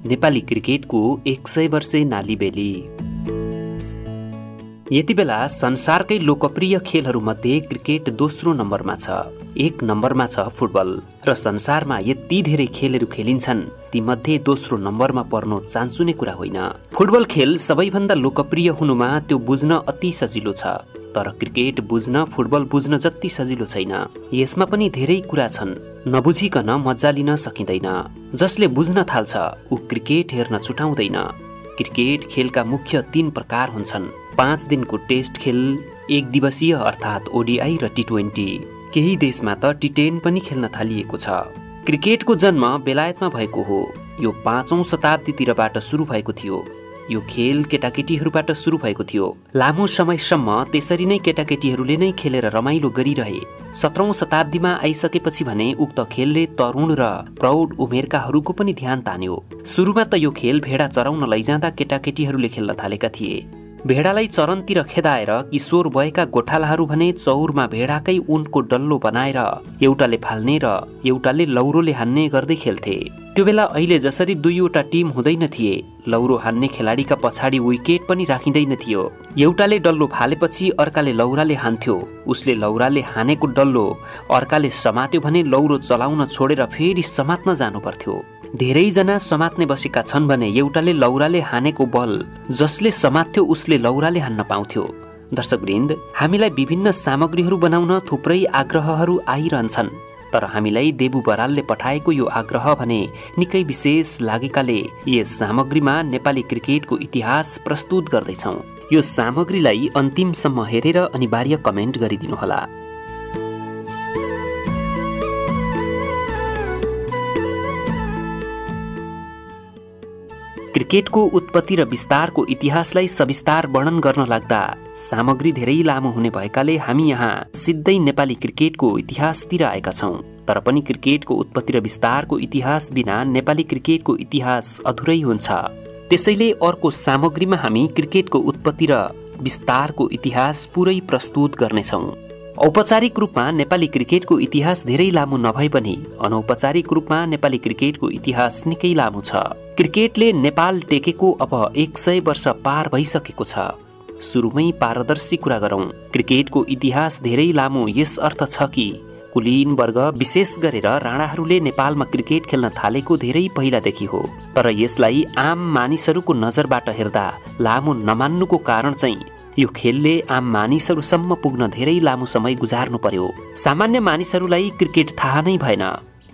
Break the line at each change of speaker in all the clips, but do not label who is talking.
नेपाली क्रिकेटको 100 वर्षे नालीबेली। यति बेला संसारकै लोकप्रिय खेलहरूमध्ये क्रिकेट दोस्रो नम्बरमा छ। 1 नम्बरमा छ फुटबल र संसारमा यति धेरै खेलहरू खेलिन्छन् तीमध्ये दोस्रो नम्बरमा पर्नु चान्चुने कुरा होइन। फुटबल खेल सबैभन्दा लोकप्रिय हुनुमा त्यो बुझ्न अति सजिलो छ, तर क्रिकेट बुझ्न फुटबल बुझ्न जति सजिलो छैन। यसमा पनि धेरै कुरा छन्, नबुझिकन मजा लिन सकिँदैन। जसले बुझ्न थाल्छ ऊ क्रिकेट हेर्न छुटाउँदैन। क्रिकेट खेलका मुख्य 3 प्रकार हुन्छन्। 5 दिनको टेस्ट खेल, 1 दिवसीय अर्थात् ओडिआई र टी20। केही देशमा त टी10 पनि खेल्न थालिएको छ। क्रिकेटको जन्म बेलायतमा भएको हो। यो 5औं शताब्दीतिरबाट सुरु भएको थियो। यो खेल केटाकेटीहरूबाट सुरु भएको थियो। लामो समयसम्म त्यसरी नै केटाकेटीहरूले नै खेलेर रमाइलो गरिरहे। 17औं शताब्दीमा आइसकेपछि भने उक्त खेलले तरुण र प्रौढ उमेरकाहरूको पनि ध्यान तान्यो। सुरुमा त यो खेल भेडा चराउन लैजाँदा केटाकेटीहरूले खेल्न थालेका थिए। भेडालाई चरनतिर खेदाएर किशोर भएका गोठालाहरू भने चौरमा भेडाकै ऊनको डल्लो बनाएर एउटाले फाल्ने र एउटाले लौरोले हान्ने गर्दै खेल्थे। त्यो बेला अहिले जसरी 2वटा टिम हुँदैन थिए, लौरो हान्ने खेलाडीका पछाडि विकेट पनि राखिँदैन थियो। एउटाले डल्लो फालेपछि अर्काले लौराले हान्थ्यो। उसले लौराले हानेको डल्लो अर्काले समात्यो भने लौरो चलाउन छोडेर फेरि समात्न जानु पर्थ्यो। धेरैजना समात्ने बसेका छन् भने एउटाले लौराले हानेको बल जसले समात्थ्यो उसले लौराले हान्न पाउँथ्यो। दर्शकवृन्द, हामीलाई विभिन्न सामग्रीहरू बनाउन थुप्रै आग्रहहरू आइरहन्छन्, तर हामीलाई देबु बरालले पठाएको यो आग्रह भने निकै विशेष लागेकाले यस सामग्रीमा नेपाली क्रिकेटको इतिहास प्रस्तुत गर्दैछौँ। यो सामग्रीलाई अन्तिमसम्म हेरेर अनिवार्य कमेन्ट गरिदिनुहोला। क्रिकेटको उत्पत्ति र विस्तारको इतिहासलाई सविस्तार वर्णन गर्न लाग्दा सामग्री धेरै लामो हुने भएकाले हामी यहाँ सिधै नेपाली क्रिकेटको इतिहासतिर आएका छौँ। तर पनि क्रिकेटको उत्पत्ति र विस्तारको इतिहास बिना नेपाली क्रिकेटको इतिहास अधुरै हुन्छ। त्यसैले अर्को सामग्रीमा हामी क्रिकेटको उत्पत्ति र विस्तारको इतिहास पुरै प्रस्तुत गर्नेछौँ। औपचारिक रूपमा नेपाली क्रिकेटको इतिहास धेरै लामो नभए पनि अनौपचारिक रूपमा नेपाली क्रिकेटको इतिहास निकै लामो छ। क्रिकेटले नेपाल टेकेको अब 100 वर्ष पार भइसकेको छ। सुरुमै पारदर्शी कुरा गरौँ। क्रिकेटको इतिहास धेरै लामो यस अर्थ छ कि कुलीन वर्ग विशेष गरेर राणाहरूले नेपालमा क्रिकेट खेल्न थालेको धेरै पहिलादेखि हो। तर यसलाई आम मानिसहरूको नजरबाट हेर्दा लामो नमान्नुको कारण चाहिँ यो खेलले आम मानिसहरूसम्म पुग्न धेरै लामो समय गुजार्नु पर्यो। सामान्य मानिसहरूलाई क्रिकेट थाहा नै भएन।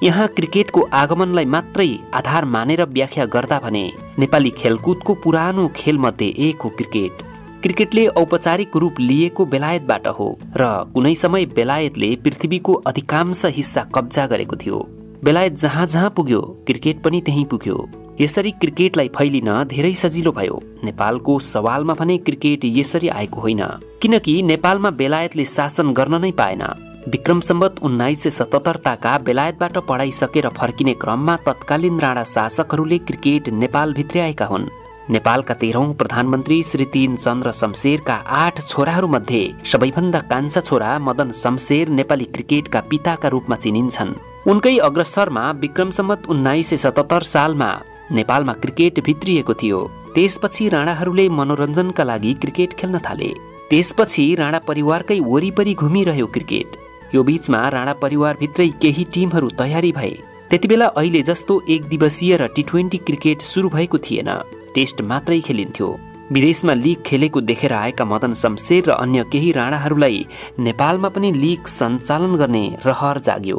यहाँ क्रिकेटको आगमनलाई मात्रै आधार मानेर व्याख्या गर्दा भने नेपाली खेलकुदको पुरानो खेलमध्ये एक हो क्रिकेट। क्रिकेटले औपचारिक रूप लिएको बेलायतबाट हो र कुनै समय बेलायतले पृथ्वीको अधिकांश हिस्सा कब्जा गरेको थियो। बेलायत जहाँ जहाँ पुग्यो क्रिकेट पनि त्यहीँ पुग्यो। यसरी क्रिकेटलाई फैलिन धेरै सजिलो भयो। नेपालको सवालमा भने क्रिकेट यसरी आएको होइन, किनकि नेपालमा बेलायतले शासन गर्न नै पाएन। विक्रम सम्वत 1977 बेलायतबाट पढाइसकेर फर्किने क्रममा तत्कालीन राणा शासकहरूले क्रिकेट नेपाल भित्र्याएका हुन्। नेपालका 13औं प्रधानमन्त्री श्री 3 चन्द्र शमशेरका 8 छोराहरूमध्ये सबैभन्दा कान्छा छोरा मदन शमशेर नेपाली क्रिकेटका पिताका रूपमा चिनिन्छन्। उनकै अग्रसरमा विक्रम सम्वत 1977 सालमा नेपालमा क्रिकेट भित्रिएको थियो। त्यसपछि राणाहरूले मनोरञ्जनका लागि क्रिकेट खेल्न थाले। त्यसपछि राणा परिवारकै वरिपरि घुमिरह्यो क्रिकेट। यो बीचमा राणा परिवारभित्रै केही टिमहरू तयारी भए। त्यतिबेला अहिले जस्तो 1 दिवसीय र टी20 क्रिकेट सुरु भएको थिएन, टेस्ट मात्रै खेलिन्थ्यो। विदेशमा लिग खेलेको देखेर आएका मदन शमशेर र अन्य केही राणाहरूलाई नेपालमा पनि लिग सञ्चालन गर्ने रहर जाग्यो।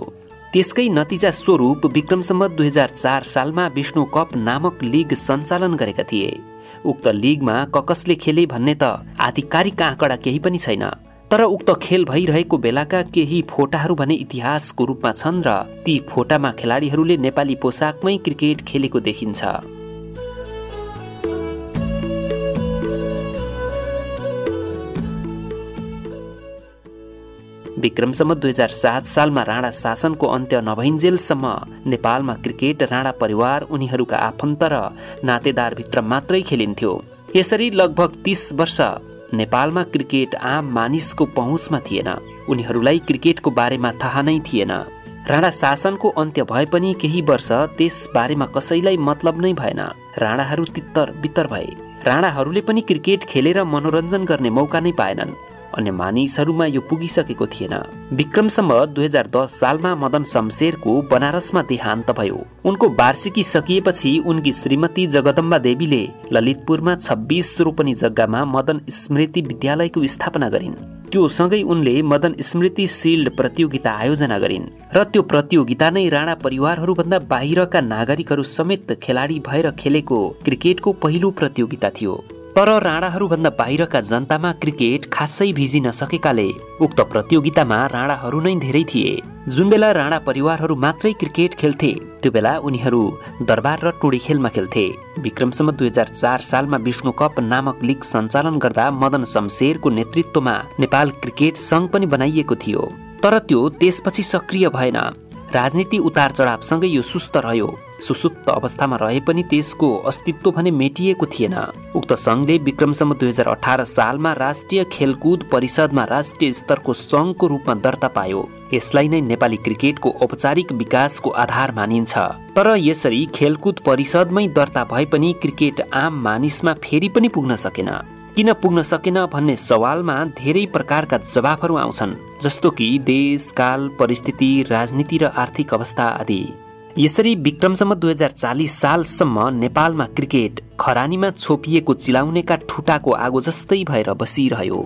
त्यसकै नतिजा स्वरूप विक्रम सम्वत 2004 सालमा विष्णु कप नामक लिग सञ्चालन गरेका थिए। उक्त लिगमा कसले खेले भन्ने त आधिकारिक आँकडा केही पनि छैन, तर उक्त खेल भइरहेको बेलाका केही फोटाहरू भने इतिहासको रूपमा छन् र ती फोटामा खेलाडीहरूले नेपाली पोसाकमै क्रिकेट खेलेको देखिन्छ। विक्रम सम्वत 2007 सालमा राणा शासनको अन्त्य नभइन्जेलसम्म नेपालमा क्रिकेट राणा परिवार, उनीहरूका आफन्त र नातेदारभित्र मात्रै खेलिन्थ्यो। यसरी लगभग 30 वर्ष नेपालमा क्रिकेट आम मानिसको पहुँचमा थिएन। उनीहरूलाई क्रिकेटको बारेमा थाहा नै थिएन। राणा शासनको अन्त्य भए पनि केही वर्ष त्यस बारेमा कसैलाई मतलब नै भएन। राणाहरू तित्तर बित्तर भए। राणाहरूले पनि क्रिकेट खेलेर मनोरञ्जन गर्ने मौका नै पाएनन्। अन्य मानिसहरूमा यो पुगिसकेको थिएन। विक्रम सम्वत 2010 सालमा मदन शमशेरको बनारसमा देहान्त भयो। उनको वार्षिकी सकिएपछि उनकी श्रीमती जगदम्बा देवीले ललितपुरमा 26 रोपनी जग्गामा मदन स्मृति विद्यालयको स्थापना गरिन्। त्यो सँगै उनले मदन स्मृति शिल्ड प्रतियोगिता आयोजना गरिन् र त्यो प्रतियोगिता नै राणा परिवारहरूभन्दा बाहिरका नागरिकहरू समेत खेलाडी भएर खेलेको क्रिकेटको पहिलो प्रतियोगिता थियो। तर राणाहरूभन्दा बाहिरका जनतामा क्रिकेट खासै भिजिन सकेकाले उक्त प्रतियोगितामा राणाहरू नै धेरै थिए। जुन बेला राणा परिवारहरू मात्रै क्रिकेट खेल्थे त्यो बेला उनीहरू दरबार र टोडी खेलमा खेल्थे। विक्रम सम्वत 2004 सालमा विष्णु कप नामक लिग सञ्चालन गर्दा मदन शमशेरको नेतृत्वमा नेपाल क्रिकेट संघ पनि बनाइएको थियो। तर त्यो त्यसपछि सक्रिय भएन। राजनीति उतार चढावसँगै यो सुस्त रह्यो। सुसुप्त अवस्थामा रहे पनि त्यसको अस्तित्व भने मेटिएको थिएन। उक्त संघले विक्रम सम्वत 2018 सालमा राष्ट्रिय खेलकुद परिषदमा राष्ट्रिय स्तरको संघको रूपमा दर्ता पायो। यसलाई नै नेपाली क्रिकेटको औपचारिक विकासको आधार मानिन्छ। तर यसरी खेलकुद परिषदमै दर्ता भए पनि क्रिकेट आम मानिसमा फेरि पनि पुग्न सकेन। किन पुग्न सकेन भन्ने सवालमा धेरै प्रकारका जवाफहरू आउँछन्, जस्तो कि देश, काल, परिस्थिति, राजनीति र आर्थिक अवस्था आदि। यसरी विक्रम सम्वत 2040 सालसम्म नेपालमा क्रिकेट खरानीमा छोपिएको चिलाउनेका ठुटाको आगो जस्तै भएर बसिरह्यो।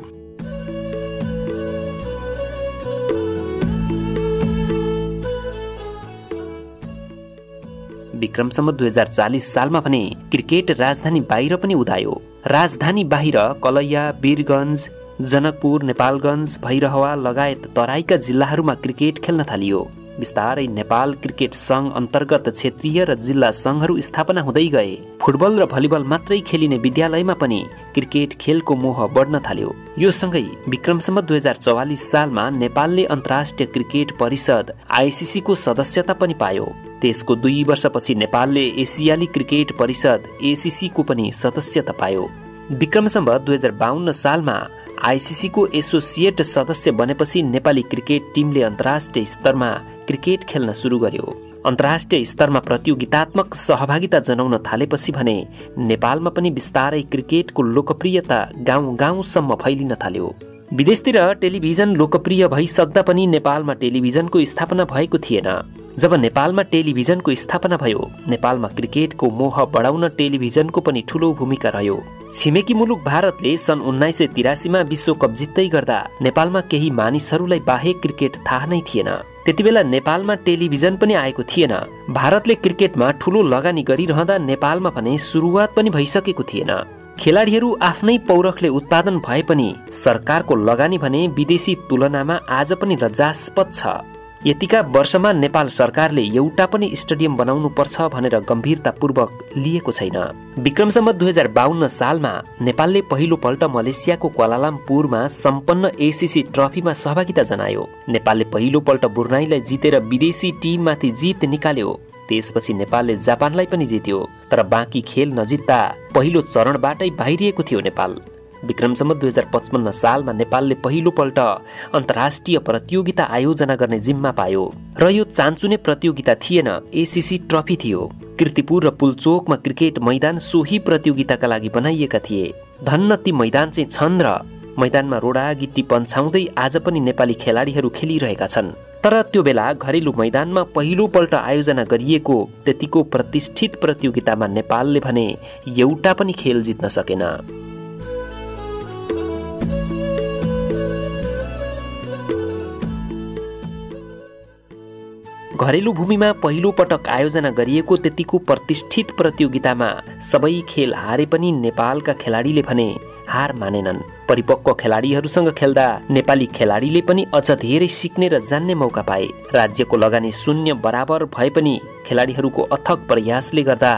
विक्रम सम्वत 2040 सालमा भने क्रिकेट राजधानी बाहिर पनि उदायो। राजधानी बाहिर कलैया, वीरगञ्ज, जनकपुर, नेपालगञ्ज, भैरहवा लगायत तराईका जिल्लाहरूमा क्रिकेट खेल्न थालियो। बिस्तारै नेपाल क्रिकेट संघ अन्तर्गत क्षेत्रीय र जिल्ला संघहरू स्थापना हुँदै गए। फुटबल र भलिबल मात्रै खेलिने विद्यालयमा पनि क्रिकेट खेलको मोह बढ्न थाल्यो। यो सँगै विक्रम सम्वत 2044 सालमा नेपालले अन्तर्राष्ट्रिय क्रिकेट परिषद आईसीसी को सदस्यता पनि पायो। त्यसको 2 वर्षपछि नेपालले एसियाली क्रिकेट परिषद एसीसी को पनि सदस्यता पायो। विक्रम सम्वत 2052 सालमा आईसीसी को एसोसिएट सदस्य बनेपछि नेपाली क्रिकेट टिमले अन्तर्राष्ट्रिय स्तरमा क्रिकेट खेल्न सुरु गर्यो। अन्तर्राष्ट्रिय स्तरमा प्रतियोगितात्मक सहभागिता जनाउन थालेपछि भने नेपालमा पनि बिस्तारै क्रिकेटको लोकप्रियता गाउँ गाउँसम्म फैलिन थाल्यो। विदेशतिर टेलिभिजन लोकप्रिय भइसक्दा पनि नेपालमा टेलिभिजनको स्थापना भएको थिएन। जब नेपालमा टेलिभिजनको स्थापना भयो, नेपालमा क्रिकेटको मोह बढाउन टेलिभिजनको पनि ठूलो भूमिका रह्यो। छिमेकी मुलुक भारतले सन् 1983 मा विश्वकप जित्दै गर्दा नेपालमा केही मानिसहरूलाई बाहेक क्रिकेट थाहा नै थिएन। त्यतिबेला नेपालमा टेलिभिजन पनि आएको थिएन। भारतले क्रिकेटमा ठूलो लगानी गरिरहँदा नेपालमा भने सुरुवात पनि भइसकेको थिएन। खेलाडीहरू आफ्नै पौरखले उत्पादन भए पनि सरकारको लगानी भने विदेशी तुलनामा आज पनि लज्जास्पद छ। यतिका वर्षमा नेपाल सरकारले एउटा पनि स्टेडियम बनाउनु पर्छ भनेर गम्भीरतापूर्वक लिएको छैन। विक्रम सम्वत 2052 सालमा नेपालले पहिलो पल्ट मलेसियाको क्वालालम्पुरमा सम्पन्न एसीसी ट्रफीमा सहभागिता जनायो। नेपालले पहिलो पल्ट ब्रुनाईलाई जितेर विदेशी टिममाथि जित निकाल्यो। त्यसपछि नेपालले जापानलाई पनि जित्यो। तर बाँकी खेल नजित्दा पहिलो चरणबाटै बाहिरिएको थियो नेपाल। विक्रम सम्वत 2055 सालमा नेपालले पहिलो पल्ट अन्तर्राष्ट्रिय प्रतियोगिता आयोजना गर्ने जिम्मा पायो र यो चान्चुने प्रतियोगिता थिएन, एसीसी ट्रफी थियो। कीर्तिपुर र पुलचोकमा क्रिकेट मैदान सोही प्रतियोगिताका लागि बनाइएका थिए। धन्न ती मैदान चाहिँ छन् र मैदानमा रोडा गिट्टी पन्छाउँदै आज पनि नेपाली खेलाडीहरू खेलिरहेका छन्। तर त्यो बेला घरेलु मैदानमा पहिलो पल्ट आयोजना गरिएको त्यतिको प्रतिष्ठित प्रतियोगितामा नेपालले भने एउटा पनि खेल जित्न सकेन। घरेलु भूमिमा पहिलो पटक आयोजना गरिएको त्यतिको प्रतिष्ठित प्रतियोगितामा सबै खेल हारे पनि नेपालका खेलाडीले भने हार मानेनन्। परिपक्व खेलाडीहरूसँग खेल्दा नेपाली खेलाडीले पनि अझ धेरै सिक्ने र जान्ने मौका पाए। राज्यको लगानी शून्य बराबर भए पनि खेलाडीहरूको अथक प्रयासले गर्दा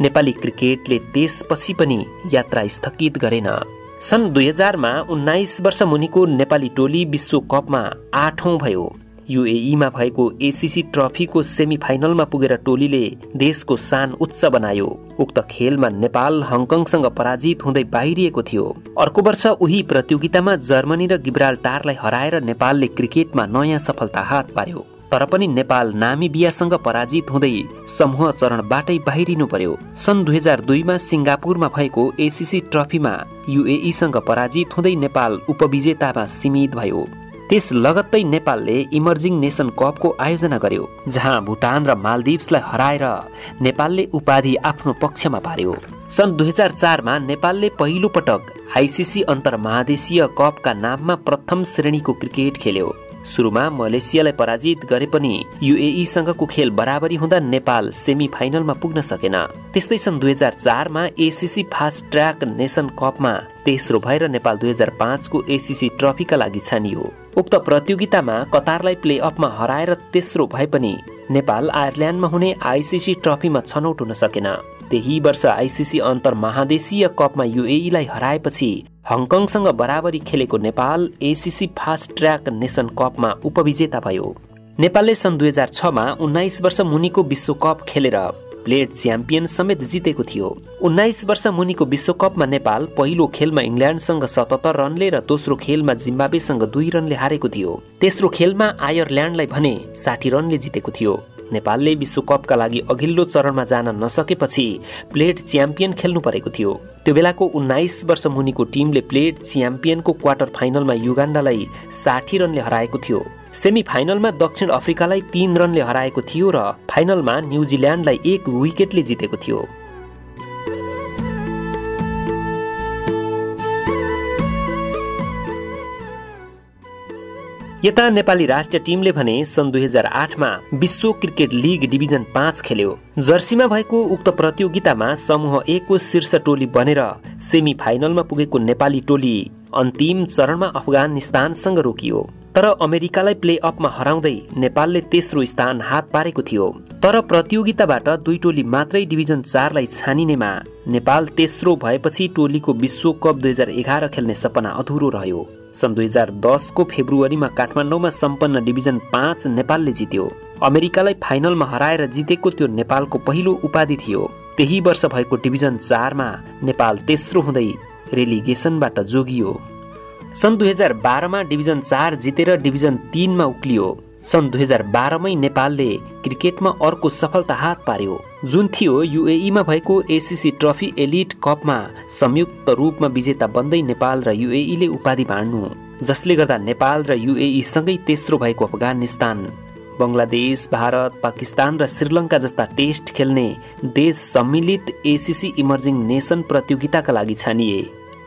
नेपाली क्रिकेटले त्यसपछि पनि यात्रा स्थगित गरेन। सन् 2000 मा 19 वर्ष मुनिको नेपाली टोली विश्वकपमा 8औं भयो। यूएईमा भएको एसीसी ट्रफीको सेमी फाइनलमा पुगेर टोलीले देशको शान उच्च बनायो। उक्त खेलमा नेपाल हङकङसँग पराजित हुँदै बाहिरिएको थियो। अर्को वर्ष उही प्रतियोगितामा जर्मनी र गिब्राल्टारलाई हराएर नेपालले क्रिकेटमा नयाँ सफलता हात पार्यो। तर पनि नेपाल नामिबियासँग पराजित हुँदै समूह चरणबाटै बाहिरिनु पर्यो। सन् 2002 मा सिङ्गापुरमा भएको एसीसी ट्रफीमा यूएईसँग पराजित हुँदै नेपाल उपविजेतामा सीमित भयो। त्यस लगत्तै नेपालले इमर्जिङ नेसन कपको आयोजना गर्यो, जहाँ भुटान र मालदिप्सलाई हराएर नेपालले उपाधि आफ्नो पक्षमा पार्यो। सन् 2004 मा नेपालले पहिलो पटक आईसीसी अन्तर्महादेशीय कपका नाममा प्रथम श्रेणीको क्रिकेट खेल्यो। सुरुमा मलेसियालाई पराजित गरे पनि यूएईसँगको खेल बराबरी हुँदा नेपाल सेमी फाइनलमा पुग्न सकेन। त्यस्तै सन् 2004 मा एसीसी फास्ट ट्र्याक नेसन कपमा तेस्रो भएर नेपाल 2005 को एसीसी ट्रफीका लागि छानियो। उक्त प्रतियोगितामा कतारलाई प्ले अफमा हराएर तेस्रो भए पनि नेपाल आयरल्यान्डमा हुने आईसीसी ट्रफीमा छनौट हुन सकेन। त्यही वर्ष आईसीसी अन्तर्महादेशीय कपमा यूएईलाई हराएपछि हङकङसँग बराबरी खेलेको Nepal ACC fast track nation कपमा उपविजेता भयो। नेपालले सन् 2006 मा 19 वर्ष मुनिको विश्वकप खेलेर प्लेट च्याम्पियन समेत जितेको थियो। 19 वर्ष मुनिको विश्वकपमा नेपाल पहिलो खेलमा इङ्ल्यान्डसँग 77 रनले र दोस्रो खेलमा जिम्बाब्वेसँग 2 रनले हारेको थियो। तेस्रो खेलमा आयरल्यान्डलाई भने 60 रनले जितेको थियो। नेपालले विश्वकपका लागि अघिल्लो चरणमा जान नसकेपछि प्लेट च्याम्पियन खेल्नु परेको थियो। त्यो बेलाको 19 वर्ष मुनिको टिमले प्लेट च्याम्पियनको क्वार्टर फाइनलमा युगान्डालाई 60 रनले हराएको थियो। सेमी फाइनलमा दक्षिण अफ्रिकालाई 3 रनले हराएको थियो र फाइनलमा न्युजिल्यान्डलाई 1 विकेटले जितेको थियो। यता नेपाली राष्ट्रिय टिमले भने सन् 2008 मा विश्व क्रिकेट लिग डिभिजन 5 खेल्यो। जर्सीमा भएको उक्त प्रतियोगितामा समूह 1 को शीर्ष टोली बनेर सेमी फाइनलमा पुगेको नेपाली टोली अन्तिम चरणमा अफगानिस्तानसँग रोकियो। तर अमेरिकालाई प्ले अफमा हराउँदै नेपालले तेस्रो स्थान हात पारेको थियो। तर प्रतियोगिताबाट 2 टोली मात्रै डिभिजन 4 लाई छानिनेमा नेपाल तेस्रो भएपछि टोलीको विश्वकप 2011 खेल्ने सपना अधुरो रह्यो। सन् 2010 को फेब्रुअरीमा काठमाडौँमा सम्पन्न डिभिजन 5 नेपालले जित्यो। अमेरिकालाई फाइनलमा हराएर जितेको त्यो नेपालको पहिलो उपाधि थियो। त्यही वर्ष भएको डिभिजन 4 मा नेपाल तेस्रो हुँदै रेलिगेसनबाट जोगियो। सन् 2012 मा डिभिजन 4 जितेर डिभिजन 3 मा उक्लियो। सन् 2012 मै नेपालले क्रिकेटमा अर्को सफलता हात पार्यो, जुन थियो यूएईमा भएको एसीसी ट्रफी एलिट कपमा संयुक्त रूपमा विजेता बन्दै नेपाल र यूएईले उपाधि बाँड्नु, जसले गर्दा नेपाल र यूएई सँगै तेस्रो भएको अफगानिस्तान, बंगलादेश, भारत, पाकिस्तान र श्रीलङ्का जस्ता टेस्ट खेल्ने देश सम्मिलित एसीसी इमर्जिङ नेसन प्रतियोगिताका लागि छानिए।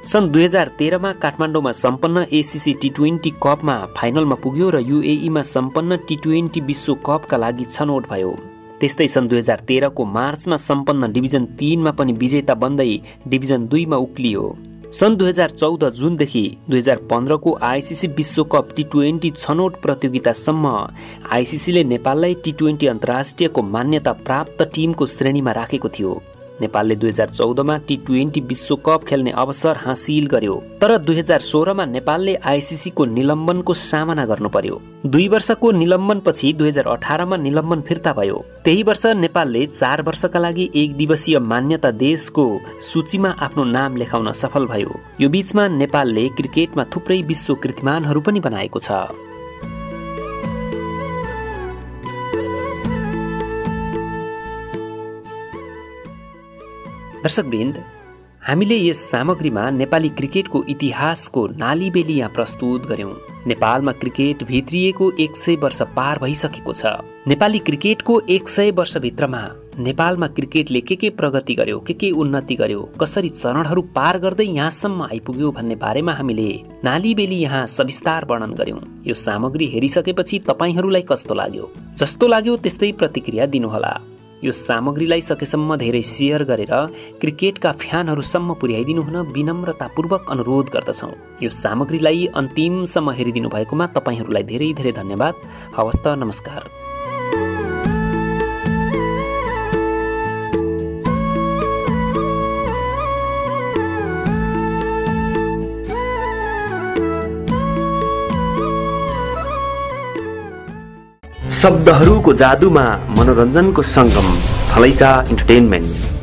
सन् 2013 मा काठमाडौँमा सम्पन्न एसीसी टी20 कपमा फाइनलमा पुग्यो र यूएईमा सम्पन्न टी20 विश्वकपका लागि छनौट भयो। त्यस्तै सन् 2013 को मार्चमा सम्पन्न डिभिजन 3 मा पनि विजेता बन्दै डिभिजन 2 मा उक्लियो। सन् 2014 जुनदेखि 2015 को आईसीसी विश्वकप टी20 छनौट प्रतियोगितासम्म आईसीसीले नेपाललाई टी20 अन्तर्राष्ट्रियको मान्यता प्राप्त टिमको श्रेणीमा राखेको थियो। नेपालले 2014 मा टी20 विश्वकप खेल्ने अवसर हासिल गर्यो। तर 2016 मा नेपालले आईसीसी को निलम्बनको सामना गर्नु पर्यो। 2 वर्षको निलम्बनपछि 2018 मा निलम्बन फिर्ता भयो। त्यही वर्ष नेपालले 4 वर्षका लागि एक दिवसीय मान्यता देशको सूचीमा आफ्नो नाम लेखाउन सफल भयो। यो बीचमा नेपालले क्रिकेटमा थुप्रै विश्व कीर्तिमानहरू पनि बनाएको छ। दर्शकवृन्द, हामीले यस सामग्रीमा नेपाली क्रिकेटको इतिहासको नालीबेली यहाँ प्रस्तुत गर्यौं। नेपालमा क्रिकेट भित्रिएको 100 वर्ष पार भइसकेको छ। नेपाली क्रिकेटको 100 वर्षभित्रमा नेपालमा क्रिकेटले के प्रगति गर्यो, के उन्नति गर्यो, कसरी चरणहरू पार गर्दै यहाँसम्म आइपुग्यो भन्ने बारेमा हामीले नालीबेली यहाँ सविस्तार वर्णन गर्यौं। यो सामग्री हेरिसकेपछि तपाईहरूलाई कस्तो लाग्यो? जस्तो लाग्यो त्यस्तै प्रतिक्रिया दिनुहोला। यो सामग्रीलाई सकेसम्म धेरै शेयर गरेर क्रिकेटका फ्यानहरूसम्म पुर्याइदिनु हुन विनम्रतापूर्वक अनुरोध गर्दछौँ। यो सामग्रीलाई अन्तिमसम्म हेरिदिनु भएकोमा तपाईहरूलाई धेरै धेरै धन्यवाद। हवस् त, नमस्कार। शब्दहरूको जादुमा मनोरञ्जनको सङ्गम, थलैचा इन्टरटेनमेन्ट।